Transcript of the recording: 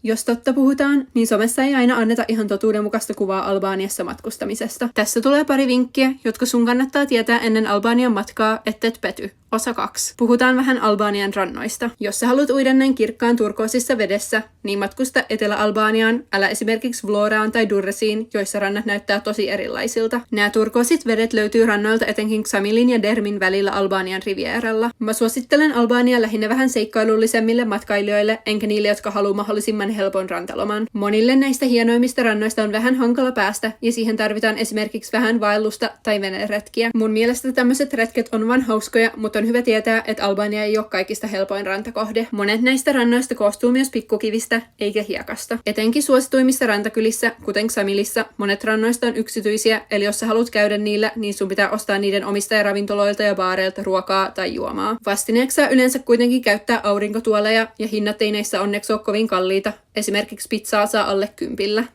Jos totta puhutaan, niin somessa ei aina anneta ihan totuudenmukaista kuvaa Albaniassa matkustamisesta. Tässä tulee pari vinkkiä, jotka sun kannattaa tietää ennen Albanian matkaa, ettet pety. Osa 2. Puhutaan vähän Albanian rannoista. Jos sä haluat uida näin kirkkaan turkoosissa vedessä, niin matkusta Etelä-Albaniaan, älä esimerkiksi Vloraan tai Durresiin, joissa rannat näyttää tosi erilaisilta. Nämä turkoosit vedet löytyy rannoilta etenkin Ksamilin ja Dermin välillä Albanian rivieralla. Mä suosittelen Albania lähinnä vähän seikkailullisemmille matkailijoille, enkä niille, jotka haluaa mahdollisimman helpon rantaloman. Monille näistä hienoimmista rannoista on vähän hankala päästä, ja siihen tarvitaan esimerkiksi vähän vaellusta tai veneretkiä. Mun mielestä tämmöiset retket on vaan hauskoja, mutta on hyvä tietää, että Albania ei ole kaikista helpoin rantakohde. Monet näistä rannoista koostuu myös pikkukivistä, eikä hiekasta. Etenkin suosituimmissa rantakylissä, kuten Ksamilissa, monet rannoista on yksityisiä, eli jos sä haluat käydä niillä, niin sun pitää ostaa niiden omistajaravintoloilta ja baareilta ruokaa tai juomaa. Vastineeksi saa yleensä kuitenkin käyttää aurinkotuoleja, ja hinnat ei näissä onneksi ole kovin kalliita. Esimerkiksi pizzaa saa alle 10.